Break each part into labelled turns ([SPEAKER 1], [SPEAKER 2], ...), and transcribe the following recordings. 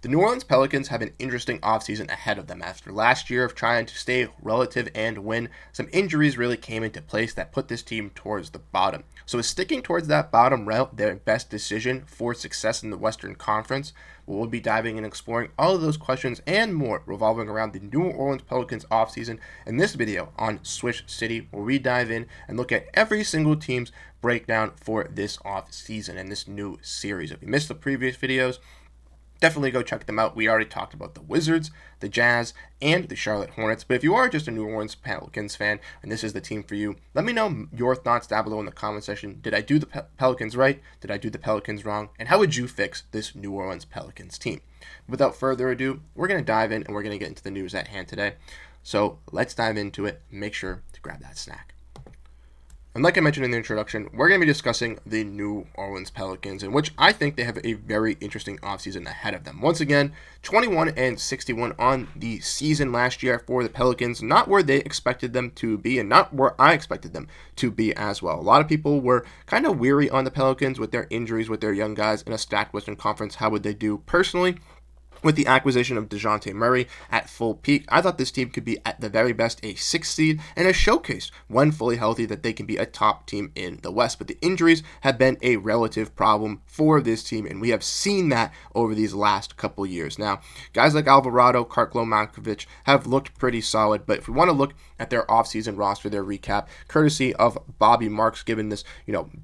[SPEAKER 1] The New Orleans Pelicans have an interesting offseason ahead of them. After last year of trying to stay relative and win, some injuries really came into place that put this team towards the bottom. So is sticking towards that bottom route their best decision for success in the Western Conference? We'll be diving and exploring all of those questions and more revolving around the New Orleans Pelicans offseason in this video on Swish City, where we dive in and look at every single team's breakdown for this offseason and this new series. If you missed the previous videos, definitely go check them out. We already talked about the Wizards, the Jazz, and the Charlotte Hornets. But if you are just a New Orleans Pelicans fan and this is the team for you, let me know your thoughts down below in the comment section. Did I do the Pelicans right? Did I do the Pelicans wrong? And how would you fix this New Orleans Pelicans team? Without further ado, we're going to dive in and we're going to get into the news at hand today. So let's dive into it. Make sure to grab that snack. And like I mentioned in the introduction, we're going to be discussing the New Orleans Pelicans, in which I think they have a very interesting offseason ahead of them. Once again, 21-61 on the season last year for the Pelicans. Not where they expected them to be and not where I expected them to be as well. A lot of people were kind of weary on the Pelicans with their injuries, with their young guys in a stacked Western Conference. How would they do? Personally, with the acquisition of DeJounte Murray at full peak, I thought this team could be at the very best a 6th seed and a showcase when fully healthy that they can be a top team in the West. But the injuries have been a relative problem for this team, and we have seen that over these last couple years. Now, guys like Alvarado, Markovic have looked pretty solid, but if we want to look at their offseason roster, their recap, courtesy of Bobby Marks, given this,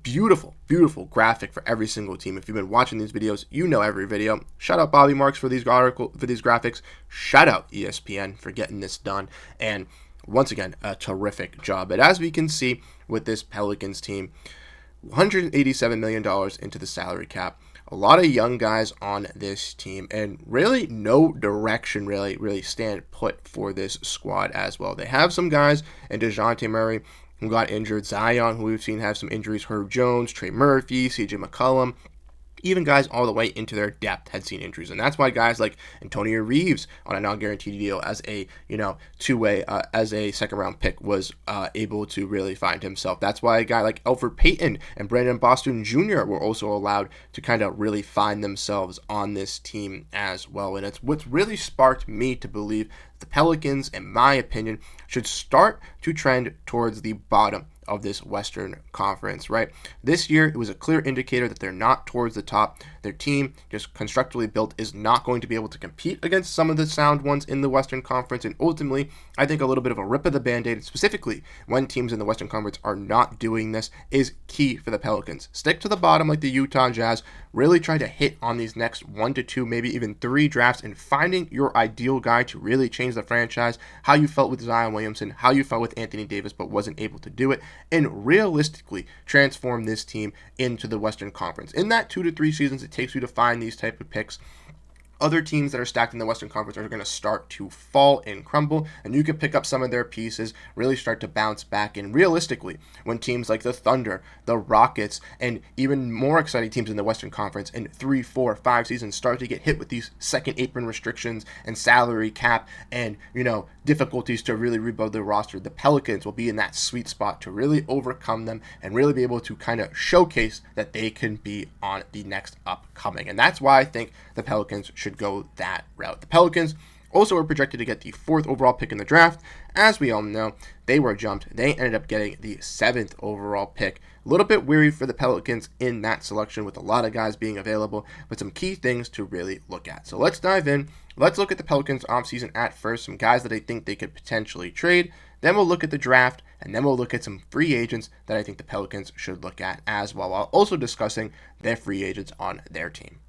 [SPEAKER 1] beautiful graphic for every single team. If you've been watching these videos, you know every video. Shout out Bobby Marks for these graphics. Shout out ESPN for getting this done. And once again, a terrific job. But as we can see with this Pelicans team, $187 million into the salary cap. A lot of young guys on this team, and really no direction really stand put for this squad as well. They have some guys in DeJounte Murray who got injured, Zion, who we've seen have some injuries, Herb Jones, Trey Murphy, CJ McCollum. Even guys all the way into their depth had seen injuries. And that's why guys like Antonio Reeves on a non-guaranteed deal as a, two-way, as a second-round pick was able to really find himself. That's why a guy like Elfrid Payton and Brandon Boston Jr. were also allowed to kind of really find themselves on this team as well. And it's what's really sparked me to believe the Pelicans, in my opinion, should start to trend towards the bottom of this Western Conference, right? This year, it was a clear indicator that they're not towards the top. Their team, just constructively built, is not going to be able to compete against some of the sound ones in the Western Conference. And ultimately, I think a little bit of a rip of the Band-Aid, specifically when teams in the Western Conference are not doing this, is key for the Pelicans. Stick to the bottom like the Utah Jazz. Really try to hit on these next 1 to 2, maybe even 3 drafts and finding your ideal guy to really change the franchise, how you felt with Zion Williamson, how you felt with Anthony Davis, but wasn't able to do it, and realistically transform this team into the Western Conference. In that 2 to 3 seasons it takes you to find these type of picks, other teams that are stacked in the Western Conference are going to start to fall and crumble, and you can pick up some of their pieces, really start to bounce back. And realistically, when teams like the Thunder, the Rockets, and even more exciting teams in the Western Conference in 3, 4, 5 seasons start to get hit with these second apron restrictions and salary cap and, difficulties to really rebuild their roster, the Pelicans will be in that sweet spot to really overcome them and really be able to kind of showcase that they can be on the next upcoming. And that's why I think the Pelicans should go that route. The Pelicans also were projected to get the 4th overall pick in the draft. As we all know, they were jumped. They ended up getting the 7th overall pick. A little bit weary for the Pelicans in that selection with a lot of guys being available, but some key things to really look at. So let's dive in. Let's look at the Pelicans offseason at first, some guys that I think they could potentially trade. Then we'll look at the draft, and then we'll look at some free agents that I think the Pelicans should look at as well, while also discussing their free agents on their team.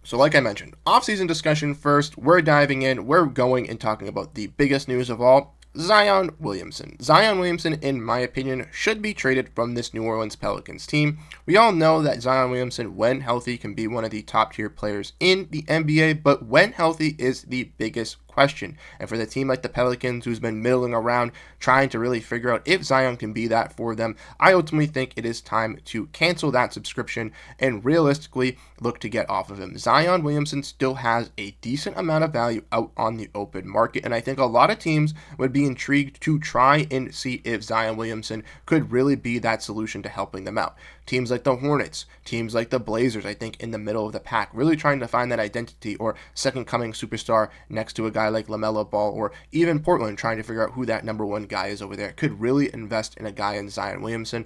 [SPEAKER 1] So like I mentioned, offseason discussion first. We're diving in. We're going and talking about the biggest news of all, Zion Williamson. Zion Williamson, in my opinion, should be traded from this New Orleans Pelicans team. We all know that Zion Williamson, when healthy, can be one of the top-tier players in the NBA, but when healthy is the biggest question. And for the team like the Pelicans, who's been middling around, trying to really figure out if Zion can be that for them, I ultimately think it is time to cancel that subscription and realistically look to get off of him. Zion Williamson still has a decent amount of value out on the open market, and I think a lot of teams would be intrigued to try and see if Zion Williamson could really be that solution to helping them out. Teams like the Hornets, teams like the Blazers, I think in the middle of the pack, really trying to find that identity or second coming superstar next to a guy like LaMelo Ball, or even Portland trying to figure out who that number one guy is over there, could really invest in a guy in Zion Williamson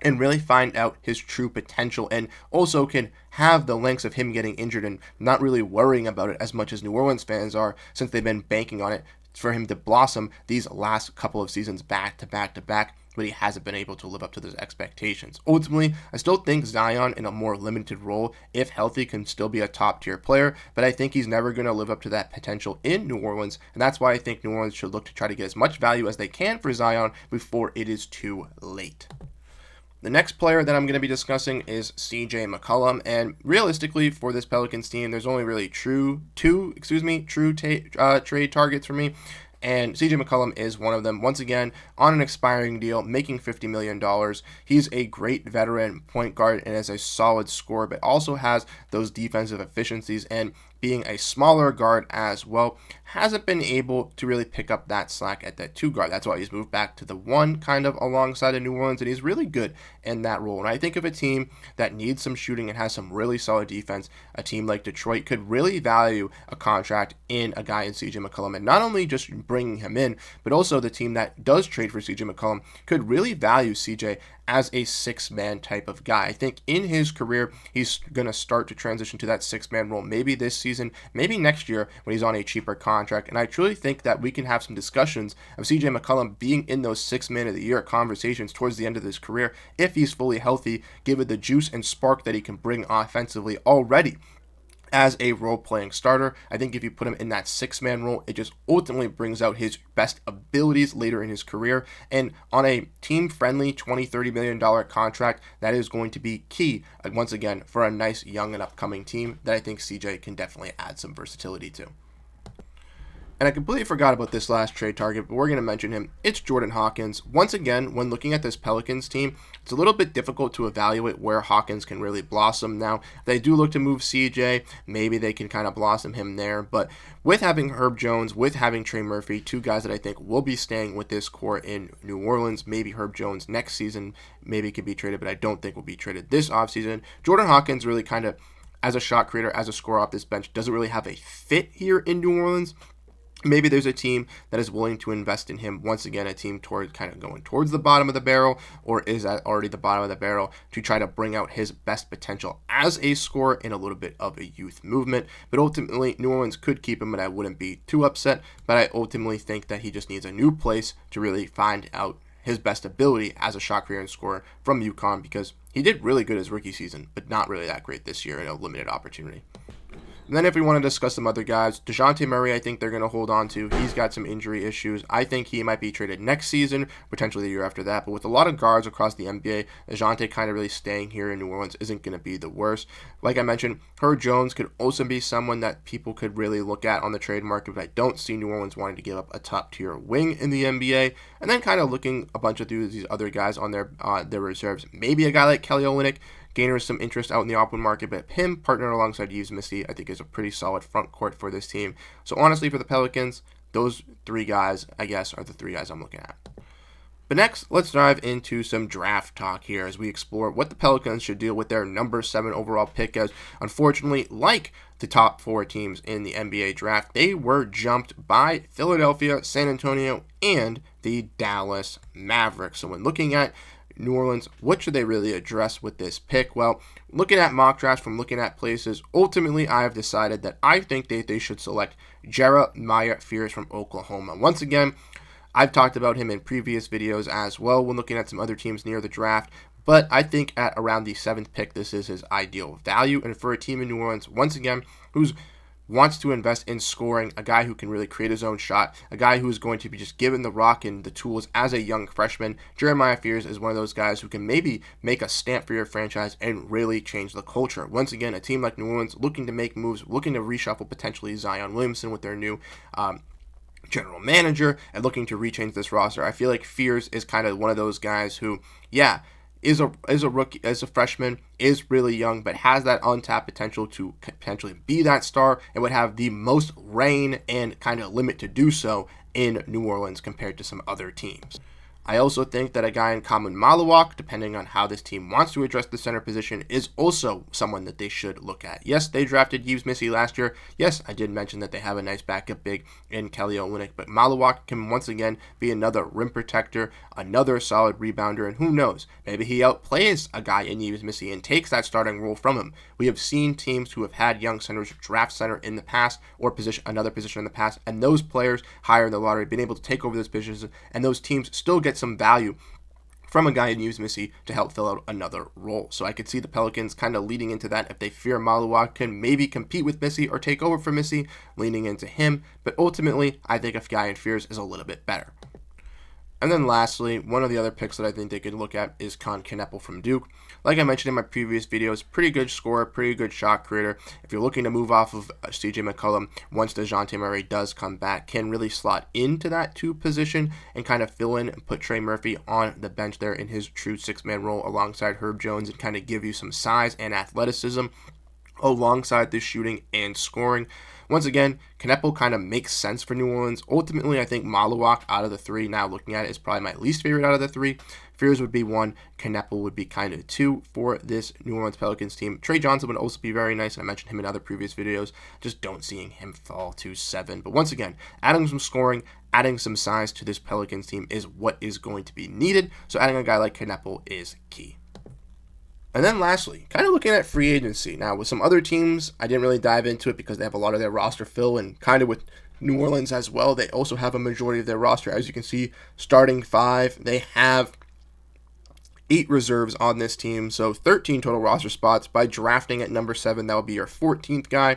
[SPEAKER 1] and really find out his true potential, and also can have the lengths of him getting injured and not really worrying about it as much as New Orleans fans are, since they've been banking on it for him to blossom these last couple of seasons back to back to back, but he hasn't been able to live up to those expectations. Ultimately, I still think Zion in a more limited role, if healthy, can still be a top tier player, but I think he's never going to live up to that potential in New Orleans, and that's why I think New Orleans should look to try to get as much value as they can for Zion before it is too late. The next player that I'm going to be discussing is CJ McCollum, and realistically for this Pelicans team, there's only really two trade targets for me, and CJ McCollum is one of them. Once again, on an expiring deal, making $50 million. He's a great veteran point guard and is a solid scorer, but also has those defensive efficiencies, and being a smaller guard as well, hasn't been able to really pick up that slack at that 2 guard. That's why he's moved back to the 1 kind of alongside of New Orleans, and he's really good in that role. And I think of a team that needs some shooting and has some really solid defense, a team like Detroit could really value a contract in a guy in CJ McCollum, and not only just bringing him in, but also the team that does trade for CJ McCollum could really value CJ as a 6-man type of guy. I think in his career, he's going to start to transition to that 6-man role, maybe this season, maybe next year when he's on a cheaper contract. And I truly think that we can have some discussions of CJ McCollum being in those 6-man of the year conversations towards the end of his career if he's fully healthy, given the juice and spark that he can bring offensively already as a role-playing starter. I think if you put him in that 6-man role, it just ultimately brings out his best abilities later in his career. And on a team-friendly $20-30 million contract, that is going to be key, once again, for a nice young and upcoming team that I think CJ can definitely add some versatility to. And I completely forgot about this last trade target, but we're going to mention him. It's Jordan Hawkins. Once again, when looking at this Pelicans team, it's a little bit difficult to evaluate where Hawkins can really blossom. Now, if they do look to move CJ, maybe they can kind of blossom him there. But with having Herb Jones, with having Trey Murphy, 2 guys that I think will be staying with this core in New Orleans, maybe Herb Jones next season, maybe can be traded, but I don't think will be traded this offseason. Jordan Hawkins really kind of, as a shot creator, as a scorer off this bench, doesn't really have a fit here in New Orleans. Maybe there's a team that is willing to invest in him. Once again, a team toward kind of going towards the bottom of the barrel, or is at already the bottom of the barrel, to try to bring out his best potential as a scorer in a little bit of a youth movement. But ultimately, New Orleans could keep him, and I wouldn't be too upset. But I ultimately think that he just needs a new place to really find out his best ability as a shot creator and scorer from UConn, because he did really good his rookie season, but not really that great this year in a limited opportunity. And then if we want to discuss some other guys, DeJounte Murray, I think they're going to hold on to. He's got some injury issues. I think he might be traded next season, potentially the year after that. But with a lot of guards across the NBA, DeJounte kind of really staying here in New Orleans isn't going to be the worst. Like I mentioned, Herb Jones could also be someone that people could really look at on the trade market, but I don't see New Orleans wanting to give up a top-tier wing in the NBA. And then kind of looking a bunch of these other guys on their reserves. Maybe a guy like Kelly Olynyk gainers some interest out in the open market, but him partnered alongside Yves Misty, I think, is a pretty solid front court for this team. So honestly, for the Pelicans, those 3 guys, I guess, are the 3 guys I'm looking at. But next, let's dive into some draft talk here as we explore what the Pelicans should do with their number 7 overall pick, as unfortunately, like the top 4 teams in the NBA draft, they were jumped by Philadelphia, San Antonio, and the Dallas Mavericks. So when looking at New Orleans, what should they really address with this pick? Well, looking at mock drafts from looking at places, ultimately I have decided that I think that they should select Jeremiah Fears from Oklahoma. Once again, I've talked about him in previous videos as well when looking at some other teams near the draft, but I think at around the 7th pick, this is his ideal value. And for a team in New Orleans, once again, who's wants to invest in scoring, a guy who can really create his own shot, a guy who is going to be just given the rock and the tools as a young freshman. Jeremiah Fears is one of those guys who can maybe make a stamp for your franchise and really change the culture. Once again, a team like New Orleans looking to make moves, looking to reshuffle potentially Zion Williamson with their new general manager and looking to rechange this roster. I feel like Fears is kind of one of those guys who, is a rookie, as a freshman, is really young, but has that untapped potential to potentially be that star and would have the most reign and kind of limit to do so in New Orleans compared to some other teams. I also think that a guy in Kamun Malawak, depending on how this team wants to address the center position, is also someone that they should look at. Yes, they drafted Yves Missi last year. Yes, I did mention that they have a nice backup big in Kelly Olynyk, but Malawak can once again be another rim protector, another solid rebounder, and who knows, maybe he outplays a guy in Yves Missi and takes that starting role from him. We have seen teams who have had young centers draft center in the past or another position in the past, and those players higher in the lottery been able to take over those positions, and those teams still get some value from a guy in Yves Missi to help fill out another role. So I could see the Pelicans kind of leading into that if they fear Malawak can maybe compete with Missi or take over for Missi, leaning into him. But ultimately, I think a guy in Fears is a little bit better. And then lastly, one of the other picks that I think they could look at is Con Kneppel from Duke. Like I mentioned in my previous videos, pretty good scorer, pretty good shot creator. If you're looking to move off of CJ McCollum, once DeJounte Murray does come back, can really slot into that 2 position and kind of fill in and put Trey Murphy on the bench there in his true 6-man role alongside Herb Jones and kind of give you some size and athleticism alongside the shooting and scoring. Once again, Kneppel kind of makes sense for New Orleans. Ultimately, I think Malawak out of the 3, now looking at it, is probably my least favorite out of the 3. Fears would be 1. Kneppel would be kind of 2 for this New Orleans Pelicans team. Trey Johnson would also be very nice. I mentioned him in other previous videos. Just don't seeing him fall to 7. But once again, adding some scoring, adding some size to this Pelicans team is what is going to be needed. So adding a guy like Kneppel is key. And then lastly, kind of looking at free agency. Now, with some other teams, I didn't really dive into it because they have a lot of their roster fill, and kind of with New Orleans as well, they also have a majority of their roster. As you can see, starting 5, they have 8 reserves on this team, so 13 total roster spots. By drafting at number 7, that will be your 14th guy.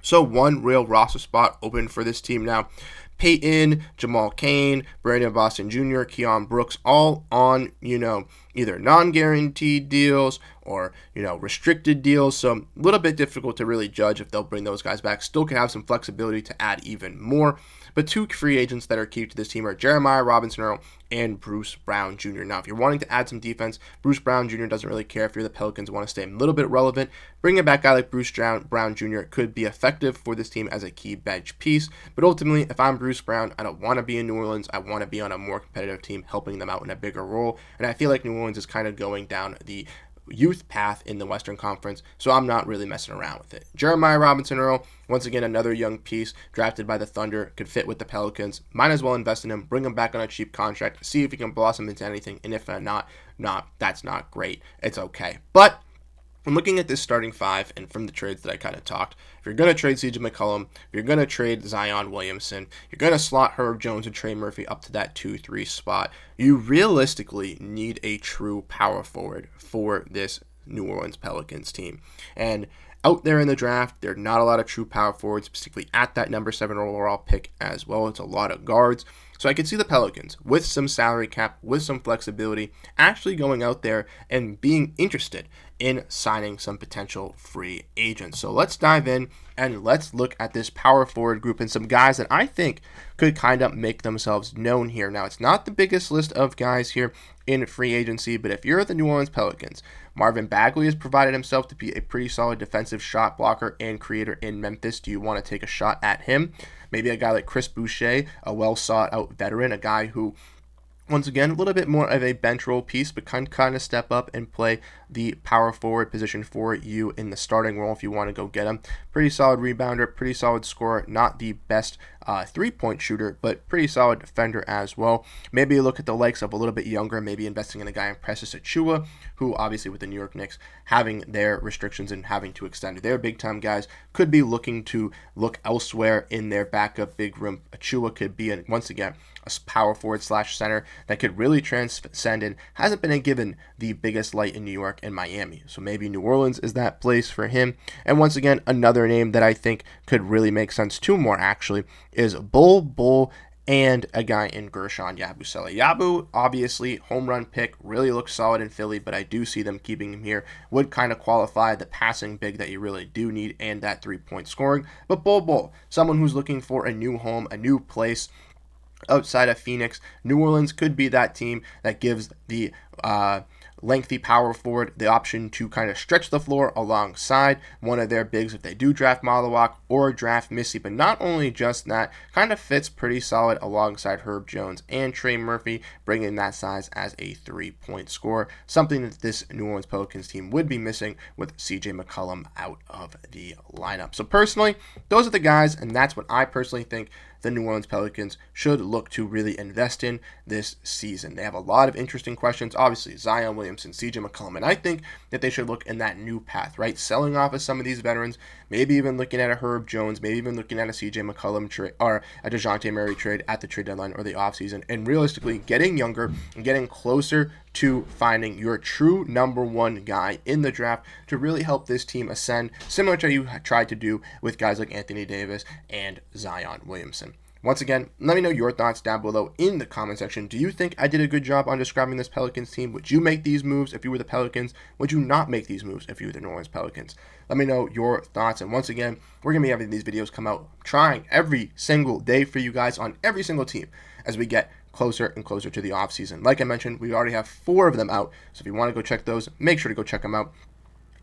[SPEAKER 1] So 1 real roster spot open for this team now. Peyton, Jamal Cain, Brandon Boston Jr., Keon Brooks, all on, either non-guaranteed deals or, restricted deals. So a little bit difficult to really judge if they'll bring those guys back. Still can have some flexibility to add even more. But 2 free agents that are key to this team are Jeremiah Robinson-Earl and Bruce Brown Jr. Now, if you're wanting to add some defense, Bruce Brown Jr. doesn't really care if you're the Pelicans, want to stay a little bit relevant. Bringing back a guy like Bruce Brown Jr. could be effective for this team as a key bench piece. But ultimately, if I'm Bruce Brown, I don't want to be in New Orleans. I want to be on a more competitive team, helping them out in a bigger role. And I feel like New Orleans is kind of going down the youth path in the Western Conference, so I'm not really messing around with it. Jeremiah Robinson-Earl, once again, another young piece drafted by the Thunder, could fit with the Pelicans. Might as well invest in him, bring him back on a cheap contract, see if he can blossom into anything, and if not, that's not great. It's okay. But I'm looking at this starting 5, and from the trades that I kind of talked, if you're going to trade CJ McCollum, if you're going to trade Zion Williamson, you're going to slot Herb Jones and Trey Murphy up to that 2-3 spot, you realistically need a true power forward for this New Orleans Pelicans team. And out there in the draft, there are not a lot of true power forwards, particularly at that number 7 overall pick as well. It's a lot of guards. So I could see the Pelicans, with some salary cap, with some flexibility, actually going out there and being interested in signing some potential free agents. So let's dive in and let's look at this power forward group and some guys that I think could kind of make themselves known here. Now, it's not the biggest list of guys here in free agency, but if you're the New Orleans Pelicans, Marvin Bagley has provided himself to be a pretty solid defensive shot blocker and creator in Memphis. Do you want to take a shot at him? Maybe a guy like Chris Boucher, a well sought out veteran, a guy who, once again, a little bit more of a bench role piece, but can kind of step up and play the power forward position for you in the starting role if you want to go get him. Pretty solid rebounder, pretty solid scorer, not the best three-point shooter, but pretty solid defender as well. Maybe you look at the likes of a little bit younger, maybe investing in a guy in Precious Achiuwa, who obviously with the New York Knicks having their restrictions and having to extend their big-time guys, could be looking to look elsewhere in their backup big room. Achiuwa could be, once again, a power forward / center that could really transcend and hasn't been given the biggest light in New York York and Miami. So maybe New Orleans is that place for him. And once again, another name that I think could really make sense, two more actually, is Bull and a guy in Gershon Yabusele. Yabu, obviously, home run pick, really looks solid in Philly, but I do see them keeping him here. Would kind of qualify the passing big that you really do need and that 3-point scoring. But Bull, someone who's looking for a new home, a new place outside of Phoenix. New Orleans could be that team that gives the lengthy power forward the option to kind of stretch the floor alongside one of their bigs if they do draft Malawak or draft Missy. But not only just that, kind of fits pretty solid alongside Herb Jones and Trey Murphy, bringing that size as a 3-point scorer, something that this New Orleans Pelicans team would be missing with CJ McCollum out of the lineup. So personally, those are the guys, and that's what I personally think the New Orleans Pelicans should look to really invest in this season. They have a lot of interesting questions. Obviously, Zion Williamson, CJ McCollum, and I think that they should look in that new path, right? Selling off of some of these veterans, maybe even looking at a Herb Jones, maybe even looking at a CJ McCollum trade or a DeJounte Murray trade at the trade deadline or the offseason, and realistically getting younger and getting closer to finding your true number one guy in the draft to really help this team ascend, similar to you tried to do with guys like Anthony Davis and Zion Williamson. Once again, let me know your thoughts down below in the comment section. Do you think I did a good job on describing this Pelicans team? Would you make these moves if you were the Pelicans? Would you not make these moves if you were the New Orleans Pelicans? Let me know your thoughts. And once again, we're going to be having these videos come out, trying every single day for you guys on every single team as we get closer and closer to the offseason. Like I mentioned, we already have 4 of them out. So if you want to go check those, make sure to go check them out.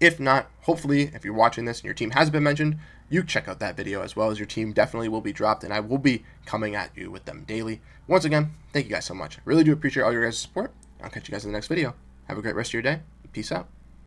[SPEAKER 1] If not, hopefully, if you're watching this and your team has been mentioned, you check out that video as well, as your team definitely will be dropped, and I will be coming at you with them daily. Once again, thank you guys so much. I really do appreciate all your guys' support. I'll catch you guys in the next video. Have a great rest of your day. Peace out.